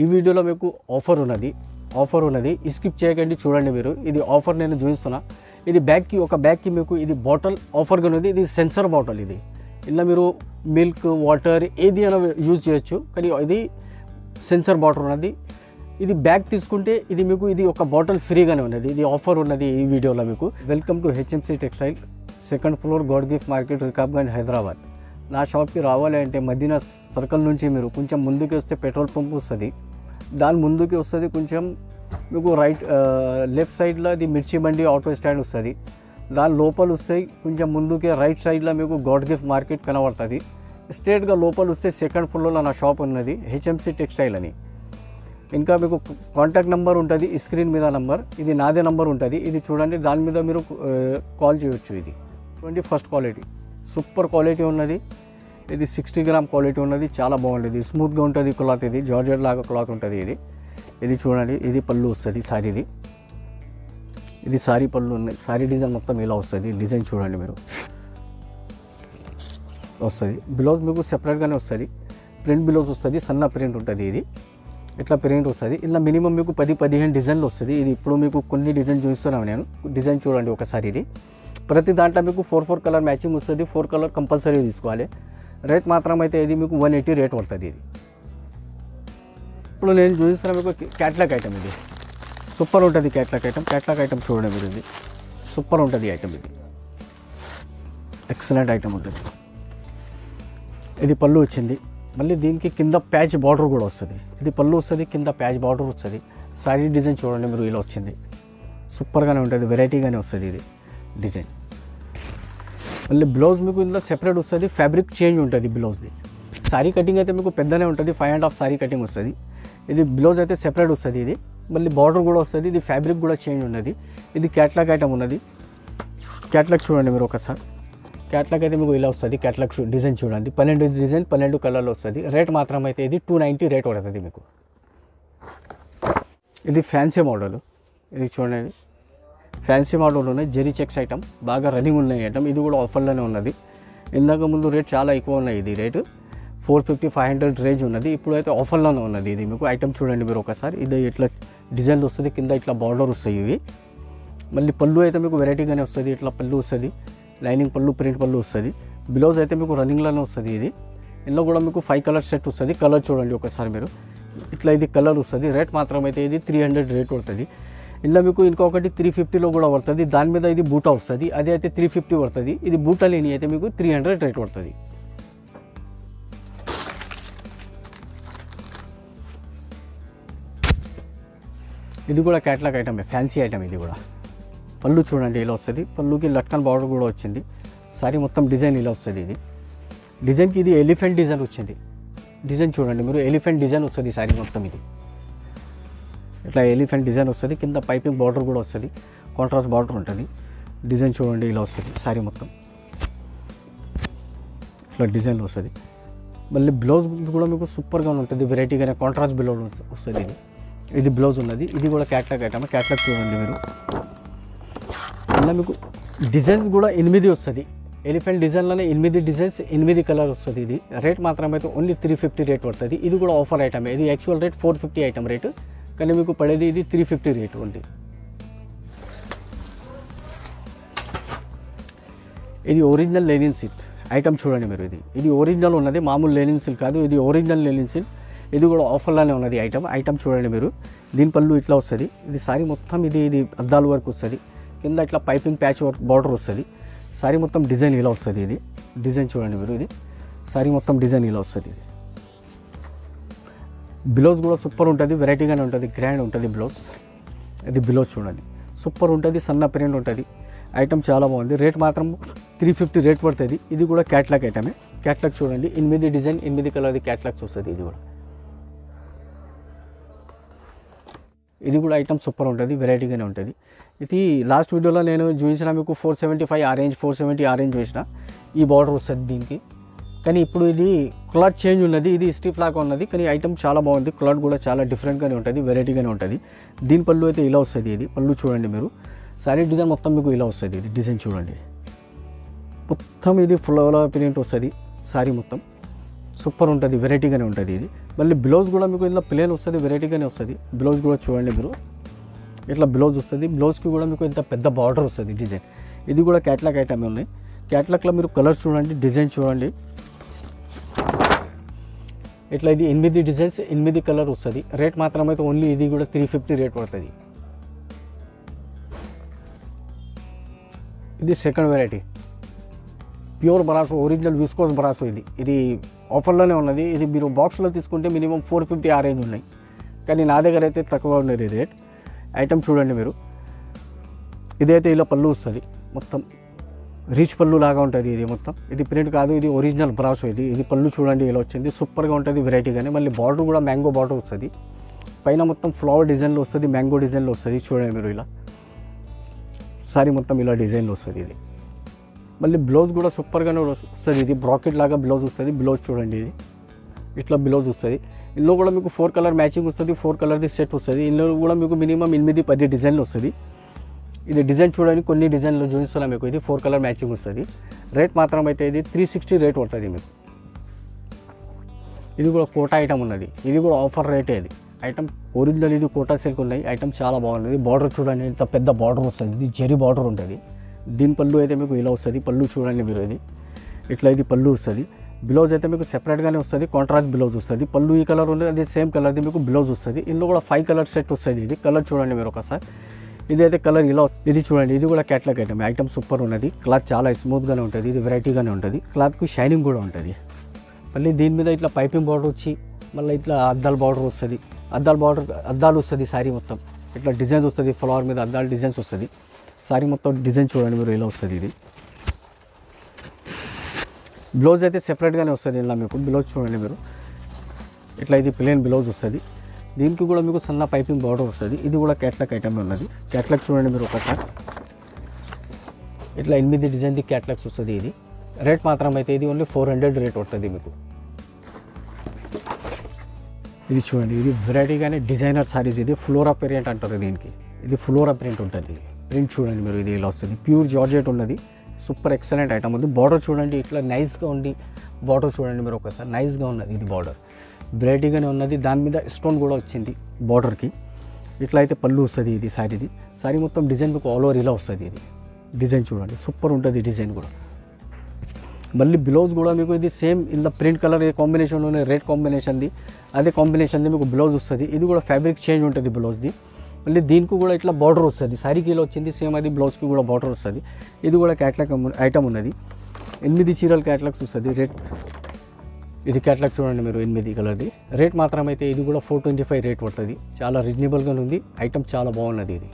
ఈ వీడియోలో మీకు ఆఫర్ ఉన్నది స్కిప్ చేయకండి, చూడండి మీరు. ఇది ఆఫర్ నేను చూపిస్తున్నా. ఇది ఒక బ్యాగ్కి మీకు ఇది బాటిల్ ఆఫర్గా ఉన్నది. ఇది సెన్సర్ బాటిల్. ఇది ఇలా మీరు మిల్క్ వాటర్ ఏది అయినా యూజ్ చేయొచ్చు, కానీ ఇది సెన్సర్ బాటిల్ ఉన్నది. ఇది బ్యాగ్ తీసుకుంటే ఇది మీకు ఇది ఒక బాటిల్ ఫ్రీగానే ఉన్నది. ఇది ఆఫర్ ఉన్నది ఈ వీడియోలో మీకు. Welcome to HMC textile, 2nd floor, God gift market, Rikabganj, Hyderabad. నా షాప్కి రావాలంటే మదీనా సర్కిల్ నుంచి మీరు కొంచెం ముందుకు వస్తే పెట్రోల్ పంప్ వస్తుంది. దాని ముందుకి వస్తుంది కొంచెం మీకు లెఫ్ట్ సైడ్లో ఇది మిర్చి బండి ఆటో స్టాండ్ వస్తుంది. దాని లోపల వస్తే కొంచెం ముందుకే రైట్ సైడ్లో మీకు గాడ్ గిఫ్ట్ మార్కెట్ కనబడుతుంది. స్ట్రేట్గా లోపల వస్తే 2nd ఫ్లోర్లో నా షాప్ ఉన్నది, హెచ్ఎంసీ టెక్స్టైల్ అని. ఇంకా మీకు కాంటాక్ట్ నెంబర్ ఉంటుంది స్క్రీన్ మీద నెంబర్. ఇది నాదే నెంబర్ ఉంటుంది. ఇది చూడండి, దాని మీద మీరు కాల్ చేయవచ్చు. ఇది 21st క్వాలిటీ, సూపర్ క్వాలిటీ ఉన్నది. ఇది 60 గ్రామ్ క్వాలిటీ ఉన్నది. చాలా బాగుంటుంది, స్మూత్గా ఉంటుంది క్లాత్. ఇది జార్జెట్ లాగా క్లాత్ ఉంటుంది. ఇది చూడండి, ఇది పళ్ళు వస్తుంది సారీది. ఇది సారీ పళ్ళు ఉన్నాయి. సారీ డిజైన్ మొత్తం ఇలా వస్తుంది. డిజైన్ చూడండి మీరు, వస్తుంది. బ్లౌజ్ మీకు సెపరేట్గానే వస్తుంది. ప్రింట్ బ్లౌజ్ వస్తుంది, సన్న ప్రింట్ ఉంటుంది. ఇది ఇట్లా ప్రింట్ వస్తుంది. ఇలా మినిమం మీకు 10-15 డిజైన్లు వస్తుంది. ఇది ఇప్పుడు మీకు కొన్ని డిజైన్ చూపిస్తున్నాను నేను. డిజైన్ చూడండి ఒకసారి. ఇది ప్రతి దాంట్లో మీకు 4 కలర్ మ్యాచింగ్ వస్తుంది. 4 కలర్ కంపల్సరీ తీసుకోవాలి. రేట్ మాత్రం అయితే ఇది మీకు 180 రేట్ పడుతుంది. ఇది ఇప్పుడు నేను చూపిస్తున్నా మీకు క్యాట్లాగ్ ఐటమ్. ఇది సూపర్ ఉంటుంది క్యాట్లాగ్ ఐటమ్ చూడండి మీరు. ఇది సూపర్ ఉంటుంది ఐటమ్. ఇది ఎక్సలెంట్ ఐటమ్ ఉంటుంది. ఇది పళ్ళు వచ్చింది. మళ్ళీ దీనికి కింద ప్యాచ్ బార్డర్ కూడా వస్తుంది. ఇది పళ్ళు వస్తుంది, కింద ప్యాచ్ బార్డర్ వస్తుంది. సారీ డిజైన్ చూడండి మీరు, ఇలా వచ్చింది. సూపర్గానే ఉంటుంది, వెరైటీగానే వస్తుంది ఇది డిజైన్. మళ్ళీ బ్లౌజ్ మీకు ఇందులో సెపరేట్ వస్తుంది. ఫ్యాబ్రిక్ చేంజ్ ఉంటుంది బ్లౌజ్ది. సారీ కటింగ్ అయితే మీకు పెద్దనే ఉంటుంది, 5.5 సారీ కటింగ్ వస్తుంది. ఇది బ్లౌజ్ అయితే సెపరేట్ వస్తుంది. ఇది మళ్ళీ బార్డర్ కూడా వస్తుంది. ఇది ఫ్యాబ్రిక్ కూడా చేంజ్ ఉన్నది. ఇది క్యాట్లాగ్ ఐటమ్ ఉన్నది. క్యాట్లాగ్ చూడండి మీరు ఒకసారి. క్యాట్లాగ్ అయితే మీకు ఇలా వస్తుంది. క్యాట్లాగ్ డిజైన్ చూడండి, 12 డిజైన్ 12 కలర్లో వస్తుంది. రేట్ మాత్రం అయితే ఇది 290 రేట్ పడుతుంది మీకు. ఇది ఫ్యాన్సీ మోడల్. ఇది చూడండి, ఫ్యాన్సీ మోడల్ ఉన్నాయి. జెరీ చెక్స్ ఐటమ్, బాగా రన్నింగ్ ఉన్నాయి ఐటమ్. ఇది కూడా ఆఫర్లోనే ఉన్నది. ఇందాక ముందు రేట్ చాలా ఎక్కువ ఉన్నాయి. ఇది రేటు 450-500 రేంజ్ ఉన్నది. ఇప్పుడు అయితే ఆఫర్లోనే ఉన్నది. ఇది మీకు ఐటమ్ చూడండి మీరు ఒకసారి. ఇది ఇట్లా డిజైన్లు వస్తుంది, కింద ఇట్లా బార్డర్ వస్తాయి ఇవి. మళ్ళీ పళ్ళు అయితే మీకు వెరైటీగానే వస్తుంది. ఇట్లా పళ్ళు వస్తుంది, లైనింగ్ పళ్ళు, ప్రింట్ పళ్ళు వస్తుంది. బ్లౌజ్ అయితే మీకు రన్నింగ్లోనే వస్తుంది. ఇది ఇందులో కూడా మీకు 5 కలర్ సెట్ వస్తుంది. కలర్ చూడండి ఒకసారి మీరు. ఇట్లా ఇది కలర్ వస్తుంది. రేట్ మాత్రం అయితే ఇది 300 రేట్ పడుతుంది. ఇందులో మీకు ఇంకొకటి 350లో కూడా పడుతుంది. దాని మీద ఇది బూటా వస్తుంది, అది అయితే 350 పడుతుంది. ఇది బూటా లేని అయితే మీకు 300 రేట్ పడుతుంది. ఇది కూడా క్యాట్లాగ్ ఐటమే, ఫ్యాన్సీ ఐటమ్. ఇది కూడా పళ్ళు చూడండి ఇలా వస్తుంది. పళ్ళుకి లట్కన్ బార్డర్ కూడా వచ్చింది. సారీ మొత్తం డిజైన్ ఇలా వస్తుంది. ఇది డిజైన్కి ఇది ఎలిఫెంట్ డిజైన్ వచ్చింది. డిజైన్ చూడండి మీరు, ఎలిఫెంట్ డిజైన్ వస్తుంది సారీ మొత్తం. ఇది ఇట్లా ఎలిఫెంట్ డిజైన్ వస్తుంది. కింద పైపింగ్ బార్డర్ కూడా వస్తుంది, కాంట్రాస్ట్ బార్డర్ ఉంటుంది. డిజైన్ చూడండి ఇలా వస్తుంది. సారీ మొత్తం ఇట్లా డిజైన్లో వస్తుంది. మళ్ళీ బ్లౌజ్ కూడా మీకు సూపర్గా ఉంటుంది, వెరైటీగానే కాంట్రాస్ట్ బ్లౌజ్ వస్తుంది. ఇది బ్లౌజ్ ఉన్నది. ఇది కూడా క్యాట్లాగ్ ఐటమ్. క్యాట్లాగ్ చూడండి మీరు. ఇలా మీకు డిజైన్స్ కూడా 8 వస్తుంది. ఎలిఫెంట్ డిజైన్లోనే 8 డిజైన్స్, 8 కలర్ వస్తుంది. ఇది రేట్ మాత్రం అయితే ఓన్లీ 350 రేట్ పడుతుంది. ఇది కూడా ఆఫర్ ఐటమ్. ఇది యాక్చువల్ రేట్ 450 ఐటమ్ రేటు, కానీ మీకు పడేది ఇది 350 రేటు ఉంది. ఇది ఒరిజినల్ లెనిన్ సిల్క్ ఐటమ్ చూడండి మీరు. ఇది ఒరిజినల్ ఉన్నది, మామూలు లెనిన్ సిల్క్ కాదు. ఇది ఒరిజినల్ లెనిన్ సిల్క్. ఇది కూడా ఆఫర్లోనే ఉన్నది ఐటమ్ చూడండి మీరు. దీని పళ్ళు ఇట్లా వస్తుంది. ఇది సారీ మొత్తం ఇది అద్దాల వరకు వస్తుంది. కింద ఇట్లా పైపింగ్ ప్యాచ్ వర్క్ బార్డర్ వస్తుంది. సారీ మొత్తం డిజైన్ ఇలా వస్తుంది. ఇది డిజైన్ చూడండి మీరు. ఇది సారీ మొత్తం డిజైన్ ఇలా వస్తుంది. ఇది బ్లౌజ్ కూడా సూపర్ ఉంటుంది, వెరైటీగానే ఉంటుంది, గ్రాండ్ ఉంటుంది బ్లౌజ్. ఇది బ్లౌజ్ చూడండి, సూపర్ ఉంటుంది, సన్న ప్రింట్ ఉంటుంది. ఐటమ్ చాలా బాగుంది. రేట్ మాత్రం 350 రేట్ పడుతుంది. ఇది కూడా క్యాట్లాగ్ ఐటమే. క్యాట్లాగ్ చూడండి, 8 డిజైన్ 8 కలర్ది క్యాట్లాగ్స్ వస్తుంది. ఇది కూడా ఐటమ్ సూపర్ ఉంటుంది, వెరైటీగానే ఉంటుంది. ఇది లాస్ట్ వీడియోలో నేను చూపించిన మీకు 475 ఆరెంజ్, 470 ఆరెంజ్ చూసిన. ఈ బార్డర్ వస్తుంది దీనికి. కానీ ఇప్పుడు ఇది క్లాత్ చేంజ్ ఉన్నది. ఇది స్టిఫ్ లాగా ఉన్నది, కానీ ఐటమ్ చాలా బాగుంది. క్లాత్ కూడా చాలా డిఫరెంట్గానే ఉంటుంది, వెరైటీగానే ఉంటుంది. దీని పళ్ళు అయితే ఇలా వస్తుంది. ఇది పళ్ళు చూడండి మీరు. సారీ డిజైన్ మొత్తం మీకు ఇలా వస్తుంది. ఇది డిజైన్ చూడండి మొత్తం. ఇది ఫ్లవర్ ప్రింట్ వస్తుంది సారీ మొత్తం. సూపర్ ఉంటుంది, వెరైటీగానే ఉంటుంది ఇది. మళ్ళీ బ్లౌజ్ కూడా మీకు ఇందులో ప్లేన్ వస్తుంది, వెరైటీగానే వస్తుంది. బ్లౌజ్ కూడా చూడండి మీరు, ఇట్లా బ్లౌజ్ వస్తుంది. బ్లౌజ్కి కూడా మీకు ఇంత పెద్ద బార్డర్ వస్తుంది డిజైన్. ఇది కూడా క్యాట్లాగ్ ఐటమ్ ఉన్నాయి. క్యాట్లాగ్లో మీరు కలర్స్ చూడండి, డిజైన్ చూడండి. ఇట్లా ఇది 8 డిజైన్స్ 8 కలర్ వస్తుంది. రేట్ మాత్రం అయితే ఓన్లీ ఇది కూడా 350 రేట్ పడుతుంది. ఇది second variety, pure brasso, original viscose brasso. ఇది ఆఫర్లోనే ఉన్నది. ఇది మీరు బాక్స్లో తీసుకుంటే మినిమం 450 ఆ రేంజ్ ఉన్నాయి, కానీ నా దగ్గర అయితే తక్కువ ఉన్నది రేట్. ఐటమ్ చూడండి మీరు. ఇదైతే ఇలా పళ్ళు వస్తుంది, మొత్తం రిచ్ పళ్ళు లాగా ఉంటుంది. ఇది మొత్తం ఇది ప్రింట్ కాదు, ఇది ఒరిజినల్ బ్రాసో. ఇది పళ్ళు చూడండి ఇలా వచ్చింది, సూపర్గా ఉంటుంది, వెరైటీగానే. మళ్ళీ బార్డర్ కూడా మ్యాంగో బార్డర్ వస్తుంది. పైన మొత్తం ఫ్లవర్ డిజైన్లో వస్తుంది, మ్యాంగో డిజైన్లో వస్తుంది. చూడండి మీరు ఇలా సారీ మొత్తం ఇలా డిజైన్లో వస్తుంది ఇది. మళ్ళీ బ్లౌజ్ కూడా సూపర్గానే వస్తుంది. ఇది బ్రాకెట్ లాగా బ్లౌజ్ వస్తుంది. బ్లౌజ్ చూడండి, ఇది ఇట్లా బ్లౌజ్ వస్తుంది. ఇందులో కూడా మీకు 4 కలర్ మ్యాచింగ్ వస్తుంది, 4 కలర్ది సెట్ వస్తుంది. ఇందులో కూడా మీకు మినిమం 8-10 డిజైన్లు వస్తుంది. ఇది డిజైన్ చూడండి, కొన్ని డిజైన్లు చూపిస్తున్నా మీకు. ఇది 4 కలర్ మ్యాచింగ్ వస్తుంది. రేట్ మాత్రం అయితే ఇది 360 రేట్ పడుతుంది మీకు. ఇది కూడా కోటా ఐటమ్ ఉన్నది, ఇది కూడా ఆఫర్ రేటే. ఇది ఐటమ్ ఒరిజినల్, ఇది కోటా సిల్క్ ఉన్నాయి. ఐటమ్ చాలా బాగున్నది. బార్డర్ చూడండి, ఇంత పెద్ద బార్డర్ వస్తుంది. ఇది జెరీ బార్డర్ ఉంటుంది. దీని పళ్ళు అయితే మీకు ఇలా వస్తుంది. పళ్ళు చూడండి మీరు, ఇది ఇట్లా ఇది పళ్ళు వస్తుంది. బ్లౌజ్ అయితే మీకు సెపరేట్గానే వస్తుంది, కాంట్రాస్ట్ బ్లౌజ్ వస్తుంది. పళ్ళు ఈ కలర్ ఉంది, అది సేమ్ కలర్ది మీకు బ్లౌజ్ వస్తుంది. ఇందులో కూడా 5 కలర్ సెట్ వస్తుంది. ఇది కలర్ చూడండి మీరు ఒకసారి. ఇదైతే కలర్ ఇలా, ఇది చూడండి, ఇది కూడా క్యాట్లాగ్ ఐటమ్. ఐటమ్ సూపర్ ఉన్నది. క్లాత్ చాలా స్మూత్గానే ఉంటుంది, ఇది వెరైటీగానే ఉంటుంది. క్లాత్కి షైనింగ్ కూడా ఉంటుంది. మళ్ళీ దీని మీద ఇట్లా పైపింగ్ బార్డర్ వచ్చి మళ్ళీ ఇట్లా అద్దాల బార్డర్ వస్తుంది. అద్దాలు వస్తుంది శారీ మొత్తం. ఇట్లా డిజైన్స్ వస్తుంది, ఫ్లవర్ మీద అద్దాలు డిజైన్స్ వస్తుంది. శారీ మొత్తం డిజైన్ చూడండి మీరు ఇలా వస్తుంది. ఇది బ్లౌజ్ అయితే సెపరేట్గానే వస్తుంది. ఇలా మీకు బ్లౌజ్ చూడండి మీరు, ఇట్లా ఇది ప్లెయిన్ బ్లౌజ్ వస్తుంది. దీనికి కూడా మీకు సన్న పైపింగ్ బార్డర్ వస్తుంది. ఇది కూడా క్యాట్లాగ్ ఐటమ్ ఉన్నది. క్యాట్లాగ్ చూడండి మీరు ఒకసారి. ఇట్లా 8 డిజైన్ది క్యాట్లాగ్స్ వస్తుంది. ఇది రేట్ మాత్రం అయితే ఇది ఓన్లీ 400 రేట్ పడుతుంది మీకు. ఇది చూడండి, ఇది వెరైటీగానే డిజైనర్ సారీస్. ఇది ఫ్లోరా ప్రింట్ అంటారు దీనికి. ఇది ఫ్లోరా ప్రింట్ ఉంటుంది. ప్రింట్ చూడండి మీరు, ఇది ఇలా వస్తుంది. ప్యూర్ జార్జెట్ ఉన్నది, సూపర్ ఎక్సలెంట్ ఐటమ్ ఉంది. బార్డర్ చూడండి, ఇట్లా నైస్గా ఉంది. బార్డర్ చూడండి మీరు ఒకసారి, నైస్గా ఉన్నది. ఇది బార్డర్ వెరైటీగానే ఉన్నది. దాని మీద స్టోన్ కూడా వచ్చింది బార్డర్కి. ఇట్లా అయితే పళ్ళు వస్తుంది. ఇది సారీ మొత్తం డిజైన్ మీకు ఆల్ ఓవర్ ఇలా వస్తుంది. ఇది డిజైన్ చూడండి, సూపర్ ఉంటుంది డిజైన్ కూడా. మళ్ళీ బ్లౌజ్ కూడా మీకు ఇది సేమ్ ఇందులో ప్రింట్ కలర్ ఏ కాంబినేషన్లోనే రెడ్ కాంబినేషన్ది, అదే కాంబినేషన్ది మీకు బ్లౌజ్ వస్తుంది. ఇది కూడా ఫ్యాబ్రిక్ చేంజ్ ఉంటుంది బ్లౌజ్ది. మళ్ళీ దీనికి కూడా ఇట్లా బార్డర్ వస్తుంది. సారీకి ఇలా వచ్చింది సేమ్, అది బ్లౌజ్కి కూడా బార్డర్ వస్తుంది. ఇది కూడా క్యాట్లాగ్ ఐటమ్ ఉన్నది. 8 చీరల క్యాట్లాగ్స్ వస్తుంది. రేట్ ఇది క్యాట్లాగ్ చూడండి మీరు, 8 కలర్ది. రేట్ మాత్రం అయితే ఇది కూడా 425 రేట్ పడుతుంది. చాలా రీజనబుల్గా ఉంది. ఐటమ్ చాలా బాగున్నది. ఇది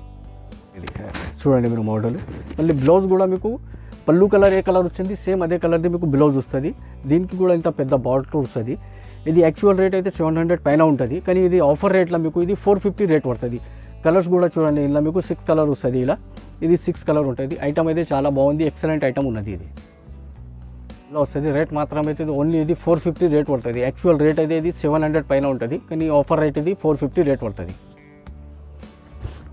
చూడండి మీరు మోడల్. మళ్ళీ బ్లౌజ్ కూడా మీకు పళ్ళు కలర్ ఏ కలర్ వచ్చింది సేమ్ అదే కలర్ది మీకు బ్లౌజ్ వస్తుంది. దీనికి కూడా ఇంత పెద్ద బార్డర్ వస్తుంది. ఇది యాక్చువల్ రేట్ అయితే 700 పైన ఉంటుంది, కానీ ఇది ఆఫర్ రేట్లో మీకు ఇది 450 రేట్ పడుతుంది. కలర్స్ కూడా చూడండి, ఇలా మీకు 6 కలర్ వస్తుంది. ఇది 6 కలర్ ఉంటుంది. ఐటమ్ అయితే చాలా బాగుంది, ఎక్సలెంట్ ఐటమ్ ఉన్నది. ఇది ఇలా వస్తుంది. రేట్ మాత్రం అయితే ఓన్లీ ఇది 450 రేట్ పడుతుంది. యాక్చువల్ రేట్ అయితే ఇది 700 పైన ఉంటుంది, కానీ ఆఫర్ రేట్ ఇది 450 రేట్ పడుతుంది.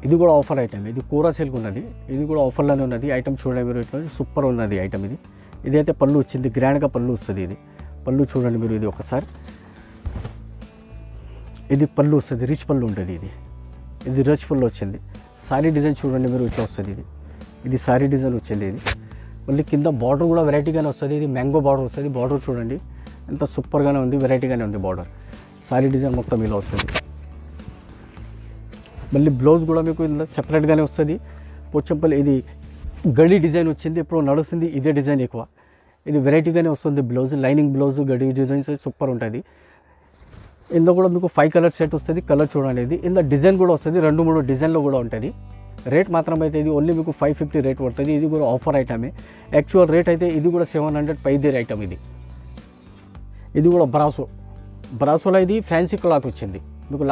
ఇది కూడా ఆఫర్ ఐటమ్. ఇది కూర సిల్క్ ఉన్నది. ఇది కూడా ఆఫర్లోనే ఉన్నది. ఐటమ్ చూడండి మీరు, ఇట్లా సూపర్ ఉన్నది ఐటమ్. ఇదైతే పళ్ళు వచ్చింది, గ్రాండ్గా పళ్ళు వస్తుంది. ఇది పళ్ళు చూడండి మీరు, ఇది ఒకసారి. ఇది పళ్ళు వస్తుంది, రిచ్ పళ్ళు ఉంటుంది. ఇది రిచ్ పళ్ళు వచ్చింది. సారీ డిజైన్ చూడండి మీరు, ఇట్లా వస్తుంది. ఇది సారీ డిజైన్ వచ్చింది. ఇది మళ్ళీ కింద బార్డర్ కూడా వెరైటీగానే వస్తుంది. ఇది మ్యాంగో బార్డర్ వస్తుంది. బార్డర్ చూడండి ఎంత సూపర్గానే ఉంది, వెరైటీగానే ఉంది బార్డర్. సారీ డిజైన్ మొత్తం ఇలా వస్తుంది. మళ్ళీ బ్లౌజ్ కూడా మీకు ఇలా సెపరేట్గానే వస్తుంది. పోచంపల్లి ఇది గడి డిజైన్ వచ్చింది, ఇప్పుడు నడుస్తుంది ఇదే డిజైన్ ఎక్కువ. ఇది వెరైటీగానే వస్తుంది బ్లౌజ్. లైనింగ్ బ్లౌజ్, గడి డిజైన్స్ సూపర్ ఉంటుంది. ఇందులో కూడా మీకు 5 కలర్ సెట్ వస్తుంది. కలర్ చూడండి, ఇది ఇందులో డిజైన్ కూడా వస్తుంది, 2-3 డిజైన్లో కూడా ఉంటుంది. రేట్ మాత్రం అయితే ఇది ఓన్లీ మీకు 550 రేట్ పడుతుంది. ఇది కూడా ఆఫర్ ఐటమే. యాక్చువల్ రేట్ అయితే ఇది కూడా 700 పైదే ఐటమ్. ఇది కూడా బ్రాసోలో ఇది ఫ్యాన్సీ క్లాత్ వచ్చింది మీకు.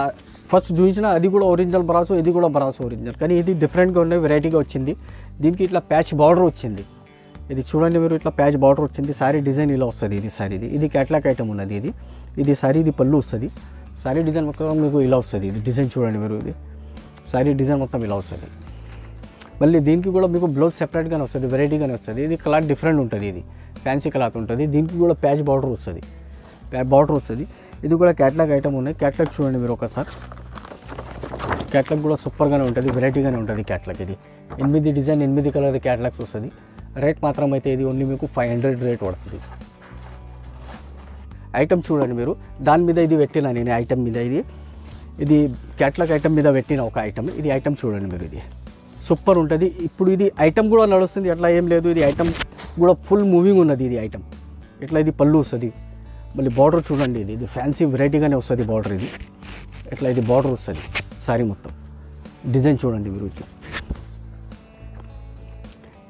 ఫస్ట్ చూపించిన అది కూడా ఒరిజినల్ బ్రాసో, ఇది కూడా బ్రాసో ఒరిజినల్, కానీ ఇది డిఫరెంట్గా ఉన్నాయి, వెరైటీగా వచ్చింది. దీనికి ఇట్లా ప్యాచ్ బార్డర్ వచ్చింది. ఇది చూడండి మీరు, ఇట్లా ప్యాచ్ బార్డర్ వచ్చింది. సారీ డిజైన్ ఇలా వస్తుంది. ఇది సారీది, ఇది క్యాట్లాగ్ ఐటమ్ ఉన్నది. ఇది సారీ, ఇది పళ్ళు వస్తుంది. సారీ డిజైన్ మొత్తం మీకు ఇలా వస్తుంది. ఇది డిజైన్ చూడండి మీరు, ఇది సారీ డిజైన్ మొత్తం ఇలా వస్తుంది. మళ్ళీ దీనికి కూడా మీకు బ్లౌజ్ సెపరేట్గానే వస్తుంది, వెరైటీగానే వస్తుంది. ఇది క్లాత్ డిఫరెంట్ ఉంటుంది. ఇది ఫ్యాన్సీ క్లాత్ ఉంటుంది. దీనికి కూడా ప్యాచ్ బార్డర్ వస్తుంది. బార్డర్ వస్తుంది. ఇది కూడా క్యాట్లాగ్ ఐటమ్ ఉన్నాయి. క్యాట్లాగ్ చూడండి మీరు ఒకసారి. క్యాట్లాగ్ కూడా సూపర్గానే ఉంటుంది, వెరైటీగానే ఉంటుంది క్యాట్లాగ్. ఇది 8 డిజైన్ 8 కలర్ క్యాట్లాగ్స్ వస్తుంది. రేట్ మాత్రం అయితే ఇది ఓన్లీ మీకు 500 రేట్ పడుతుంది. ఐటమ్ చూడండి మీరు, దాని మీద ఇది పెట్టినా నేను ఐటమ్ మీద, ఇది క్యాట్లాగ్ ఐటమ్ మీద పెట్టిన ఒక ఐటమ్. ఇది ఐటమ్ చూడండి మీరు, ఇది సూపర్ ఉంటుంది. ఇప్పుడు ఇది ఐటమ్ కూడా నడుస్తుంది, అట్లా ఏం లేదు. ఇది ఐటమ్ కూడా ఫుల్ మూవింగ్ ఉన్నది. ఇది ఐటమ్ ఇట్లా ఇది పళ్ళు వస్తుంది. మళ్ళీ బార్డర్ చూడండి, ఇది ఫ్యాన్సీ వెరైటీగానే వస్తుంది బార్డర్. ఇది ఇట్లా ఇది బార్డర్ వస్తుంది సారీ మొత్తం. డిజైన్ చూడండి మీరు,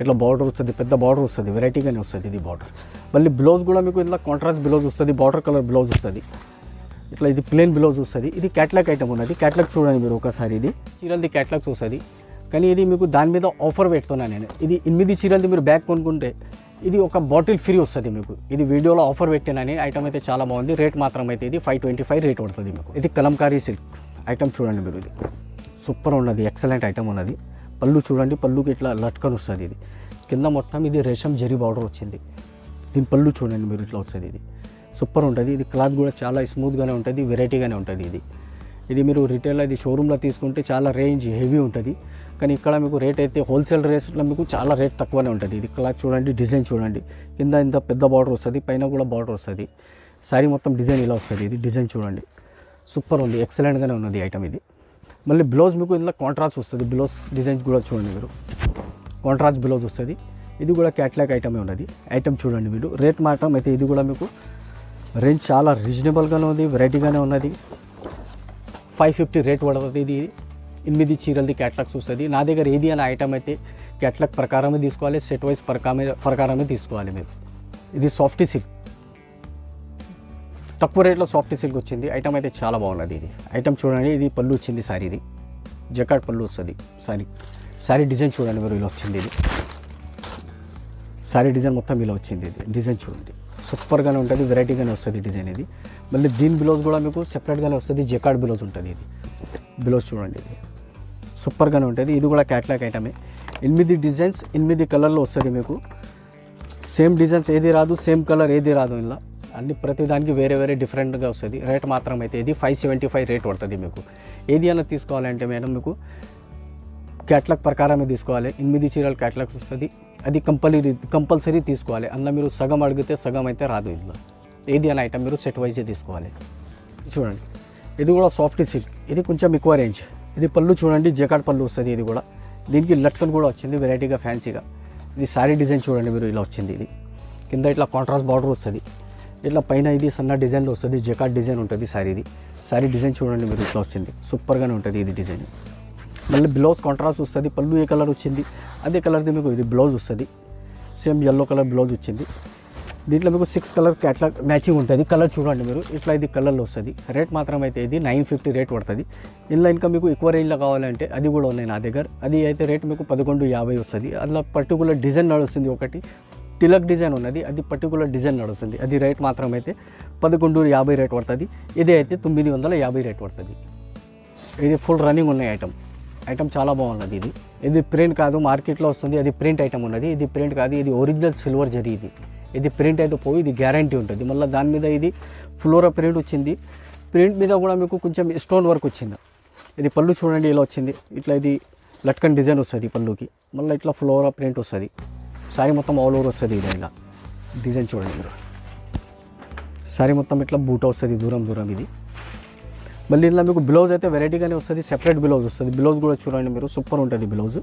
ఇట్లా బార్డర్ వస్తుంది, పెద్ద బార్డర్ వస్తుంది, వెరైటీగానే వస్తుంది ఇది బార్డర్. మళ్ళీ బ్లౌజ్ కూడా మీకు ఇట్లా కాంట్రాస్ట్ బ్లౌజ్ వస్తుంది, బార్డర్ కలర్ బ్లౌజ్ వస్తుంది. ఇట్లా ఇది ప్లెయిన్ బ్లౌజ్ వస్తుంది. ఇది క్యాట్లాగ్ ఐటమ్ ఉన్నది. క్యాట్లాగ్ చూడండి మీరు ఒకసారి. ఇది చీరలది క్యాట్లాగ్స్ వస్తుంది, కానీ ఇది మీకు దాని మీద ఆఫర్ పెడుతున్నాను నేను. ఇది 8 చీరలది మీరు బ్యాగ్ కొనుక్కుంటే ఇది ఒక బాటిల్ ఫ్రీ వస్తుంది మీకు. ఇది వీడియోలో ఆఫర్ పెట్టినని ఐటమ్ అయితే చాలా బాగుంది. రేట్ మాత్రం అయితే ఇది 525 రేట్ పడుతుంది మీకు. ఇది కలంకారీ సిల్క్ ఐటమ్ చూడండి మీరు, ఇది సూపర్ ఉన్నది, ఎక్సలెంట్ ఐటమ్ ఉన్నది. పళ్ళు చూడండి, పళ్ళుకి ఇట్లా లట్కన్ వస్తుంది. ఇది కింద మొత్తం ఇది రేషం జరీ బార్డర్ వచ్చింది. దీని పళ్ళు చూడండి మీరు, ఇట్లా వస్తుంది. ఇది సూపర్ ఉంటుంది. ఇది క్లాత్ కూడా చాలా స్మూత్గానే ఉంటుంది, వెరైటీగానే ఉంటుంది. ఇది మీరు రిటైల్లో ఇది షోరూంలో తీసుకుంటే చాలా రేంజ్ హెవీ ఉంటుంది, కానీ ఇక్కడ మీకు రేట్ అయితే హోల్సేల్ రేట్లో మీకు చాలా రేట్ తక్కువనే ఉంటుంది. ఇది క్లాత్ చూడండి, డిజైన్ చూడండి, కింద ఇంత పెద్ద బార్డర్ వస్తుంది, పైన కూడా బార్డర్ వస్తుంది. శారీ మొత్తం డిజైన్ ఇలా వస్తుంది. ఇది డిజైన్ చూడండి, సూపర్ ఉంది, ఎక్సలెంట్గానే ఉన్నది ఐటమ్ ఇది. మళ్ళీ బ్లౌజ్ మీకు ఇందులో కాంట్రాస్ట్ వస్తుంది. బ్లౌజ్ డిజైన్స్ కూడా చూడండి మీరు, కాంట్రాస్ట్ బ్లౌజ్ వస్తుంది. ఇది కూడా క్యాట్లాగ్ ఐటమే ఉన్నది. ఐటమ్ చూడండి మీరు. రేట్ మాత్రం అయితే ఇది కూడా మీకు రేంజ్ చాలా రీజనబుల్గానే ఉంది, వెరైటీగానే ఉన్నది. 550 రేట్ పడుతుంది. ఇది 8 చీరలది క్యాట్లాగ్స్ వస్తుంది. నా దగ్గర ఏది అనే ఐటమ్ అయితే క్యాట్లాగ్ ప్రకారమే తీసుకోవాలి, సెట్ వైజ్ ప్రకారమే తీసుకోవాలి మీరు. ఇది సాఫ్టీ సిల్క్, తక్కువ రేట్లో సాఫ్టీ సిల్క్ వచ్చింది. ఐటమ్ అయితే చాలా బాగున్నది. ఇది ఐటమ్ చూడండి, ఇది పళ్ళు వచ్చింది సారీ. ఇది జకాట్ పళ్ళు వస్తుంది సారీ డిజైన్ చూడండి మీరు, ఇలా వచ్చింది. ఇది సారీ డిజైన్ మొత్తం ఇలా వచ్చింది. ఇది డిజైన్ చూడండి, సూపర్గానే ఉంటుంది, వెరైటీగానే వస్తుంది డిజైన్. ఇది మళ్ళీ దీని బ్లౌజ్ కూడా మీకు సెపరేట్గానే వస్తుంది, జకాట్ బ్లౌజ్ ఉంటుంది. ఇది బ్లౌజ్ చూడండి, ఇది సూపర్గానే ఉంటుంది. ఇది కూడా క్యాట్లాగ్ ఐటమే. 8 డిజైన్స్ 8 కలర్లో వస్తుంది మీకు. సేమ్ డిజైన్స్ ఏది రాదు, సేమ్ కలర్ ఏది రాదు. ఇలా అన్ని ప్రతిదానికి వేరే వేరే డిఫరెంట్గా వస్తుంది. రేట్ మాత్రం అయితే ఇది 575 రేట్ పడుతుంది మీకు. ఏది అన్న తీసుకోవాలంటే మేడం మీకు క్యాట్లాగ్ ప్రకారమే తీసుకోవాలి. 8 చీరలు క్యాట్లాగ్స్ వస్తుంది, అది కంపల్సరీ తీసుకోవాలి. అందులో మీరు సగం అడిగితే సగం అయితే రాదు. ఇందులో ఏది అనే ఐటమ్ మీరు సెట్ వైజే తీసుకోవాలి. చూడండి, ఇది కూడా సాఫ్ట్ సిల్క్, ఇది కొంచెం ఎక్కువ రేంజ్. ఇది పళ్ళు చూడండి, జకాట్ పళ్ళు వస్తుంది. ఇది కూడా దీనికి లట్కన్ కూడా వచ్చింది, వెరైటీగా ఫ్యాన్సీగా. ఇది సారీ డిజైన్ చూడండి మీరు, ఇలా వచ్చింది. ఇది కింద ఇట్లా కాంట్రాస్ట్ బార్డర్ వస్తుంది, ఇట్లా పైన ఇది సన్న డిజైన్లో వస్తుంది, జకాట్ డిజైన్ ఉంటుంది సారీది. సారీ డిజైన్ చూడండి మీరు, ఇట్లా వచ్చింది, సూపర్గానే ఉంటుంది ఇది డిజైన్. మళ్ళీ బ్లౌజ్ కాంట్రాస్ట్ వస్తుంది. పళ్ళు ఏ కలర్ వచ్చింది అదే కలర్ది మీకు ఇది బ్లౌజ్ వస్తుంది. సేమ్ ఎల్లో కలర్ బ్లౌజ్ వచ్చింది. దీంట్లో మీకు 6 కలర్ క్యాట్లాగ్ మ్యాచింగ్ ఉంటుంది. కలర్ చూడండి మీరు, ఇట్లా ఇది కలర్లో వస్తుంది. రేట్ మాత్రం అయితే ఇది 950 రేట్ పడుతుంది. ఇందులో ఇంకా మీకు ఎక్కువ రేంజ్లో కావాలంటే అది కూడా ఉన్నాయి నా దగ్గర. అది అయితే రేట్ మీకు 1150 వస్తుంది. అందులో పర్టికులర్ డిజైన్ నడుస్తుంది, ఒకటి తిలక్ డిజైన్ ఉన్నది, అది పర్టికులర్ డిజైన్ నడుస్తుంది. అది రేట్ మాత్రం అయితే 1150 రేట్ పడుతుంది. ఇది అయితే 950 రేట్ పడుతుంది. ఇది ఫుల్ రన్నింగ్ ఉన్నాయి ఐటమ్ చాలా బాగున్నది. ఇది ప్రింట్ కాదు, మార్కెట్లో వస్తుంది, అది ప్రింట్ ఐటమ్ ఉన్నది. ఇది ప్రింట్ కాదు, ఇది ఒరిజినల్ సిల్వర్ జరీ. ఇది ప్రింట్ అయితే పోయి, ఇది గ్యారంటీ ఉంటుంది. మళ్ళీ దాని మీద ఇది ఫ్లోరా ప్రింట్ వచ్చింది. ప్రింట్ మీద కూడా మీకు కొంచెం స్టోన్ వర్క్ వచ్చింది. ఇది పళ్ళు చూడండి, ఇలా వచ్చింది. ఇట్లా ఇది లట్కన్ డిజైన్ వస్తుంది పళ్ళుకి. మళ్ళీ ఇట్లా ఫ్లోరా ప్రింట్ వస్తుంది. సారీ మొత్తం ఆల్ ఓవర్ వస్తుంది. ఇది ఇలా డిజైన్ చూడండి మీరు. సారీ మొత్తం ఇట్లా బూట వస్తుంది, దూరం ఇది. మళ్ళీ ఇందులో మీకు బ్లౌజ్ అయితే వెరైటీగానే వస్తుంది, సెపరేట్ బ్లౌజ్ వస్తుంది. బ్లౌజ్ కూడా చూడండి మీరు, సూపర్ ఉంటుంది బ్లౌజ్.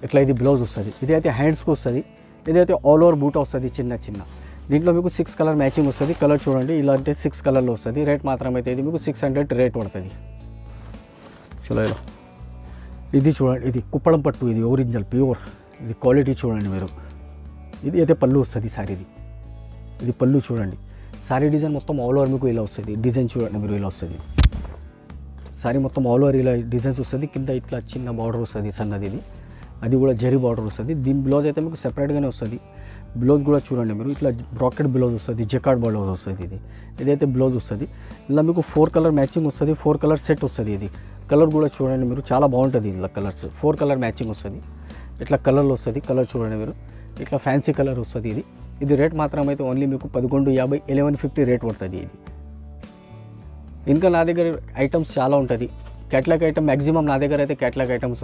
ఇట్లా ఇది బ్లౌజ్ వస్తుంది. ఇది అయితే హ్యాండ్స్కి వస్తుంది. ఇదైతే ఆల్ ఓవర్ బూట వస్తుంది, చిన్న. దీంట్లో మీకు 6 కలర్ మ్యాచింగ్ వస్తుంది. కలర్ చూడండి, ఇలాంటి 6 కలర్లో వస్తుంది. రేట్ మాత్రం అయితే ఇది మీకు 600 రేట్ పడుతుంది. చలో ఇలా ఇది చూడండి, ఇది కుప్పడం పట్టు, ఇది ఒరిజినల్ ప్యూర్. ఇది క్వాలిటీ చూడండి మీరు. ఇది అయితే పళ్ళు వస్తుంది సారీది. ఇది పళ్ళు చూడండి. సారీ డిజైన్ మొత్తం ఆల్ ఓవర్ మీకు ఇలా వస్తుంది. డిజైన్ చూడండి మీరు, ఇలా వస్తుంది. సారీ మొత్తం ఆల్ ఓవర్ ఇలా డిజైన్స్ వస్తుంది. కింద ఇట్లా చిన్న బార్డర్ వస్తుంది, సన్నది. ఇది అది కూడా జరీ బార్డర్ వస్తుంది. దీని బ్లౌజ్ అయితే మీకు సెపరేట్గానే వస్తుంది. బ్లౌజ్ కూడా చూడండి మీరు, ఇట్లా బ్రాకెట్ బ్లౌజ్ వస్తుంది, జకాట్ బ్లౌజ్ వస్తుంది. ఇదైతే బ్లౌజ్ వస్తుంది. ఇలా మీకు 4 కలర్ మ్యాచింగ్ వస్తుంది, 4 కలర్ సెట్ వస్తుంది. ఇది కలర్ కూడా చూడండి మీరు, చాలా బాగుంటుంది. ఇలా కలర్స్ 4 కలర్ మ్యాచింగ్ వస్తుంది. ఇట్లా కలర్లో వస్తుంది. కలర్ చూడండి మీరు, ఇట్లా ఫ్యాన్సీ కలర్ వస్తుంది. ఇది రేట్ మాత్రం అయితే ఓన్లీ మీకు 1150 1150 రేట్ పడుతుంది ఇది. ఇంకా నా దగ్గర ఐటమ్స్ చాలా ఉంటుంది. క్యాట్లాగ్ ఐటమ్ మ్యాక్సిమం నా దగ్గర అయితే క్యాట్లాగ్ ఐటమ్స్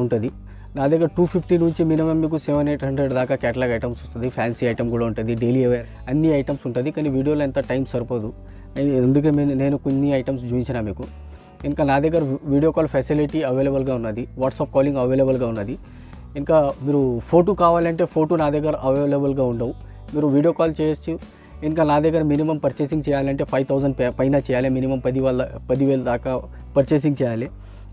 ఉంటుంది. నా దగ్గర 250 నుంచి మినిమం మీకు 700-800 దాకా క్యాట్లాగ్ ఐటమ్స్ వస్తుంది. ఫ్యాన్సీ ఐటమ్ కూడా ఉంటుంది, డైలీ వేర్ అన్ని ఐటమ్స్ ఉంటుంది. కానీ వీడియోలో ఎంత టైం సరిపోదు, అందుకే నేను కొన్ని ఐటమ్స్ చూపించిన మీకు. ఇంకా నా దగ్గర వీడియో కాల్ ఫెసిలిటీ అవైలబుల్గా ఉన్నది, వాట్సాప్ కాలింగ్ అవైలబుల్గా ఉన్నది. ఇంకా మీరు ఫోటో కావాలంటే ఫోటో నా దగ్గర అవైలబుల్గా ఉండవు, మీరు వీడియో కాల్ చేయొచ్చు. ఇంకా నా దగ్గర మినిమం పర్చేసింగ్ చేయాలంటే 5000 పైన చేయాలి, మినిమం 10,000 దాకా పర్చేసింగ్ చేయాలి.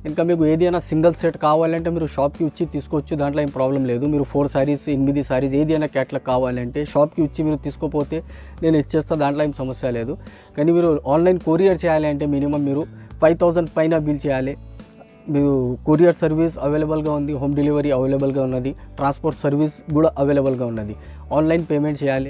ఇంకా మీకు ఏదైనా సింగిల్ సెట్ కావాలంటే మీరు షాప్కి వచ్చి తీసుకోవచ్చు, దాంట్లో ఏం ప్రాబ్లం లేదు. మీరు 4 సారీస్ 8 సారీస్ ఏదైనా క్యాట్లాగ్ కావాలంటే షాప్కి వచ్చి మీరు తీసుకోపోతే నేను ఇచ్చేస్తా, దాంట్లో ఏం సమస్య లేదు. కానీ మీరు ఆన్లైన్ కొరియర్ చేయాలి అంటే మినిమం మీరు 5000 పైన బిల్ చేయాలి. మీరు కొరియర్ సర్వీస్ అవైలబుల్గా ఉంది, హోమ్ డెలివరీ అవైలబుల్గా ఉన్నది, ట్రాన్స్పోర్ట్ సర్వీస్ కూడా అవైలబుల్గా ఉన్నది. ఆన్లైన్ పేమెంట్ చేయాలి.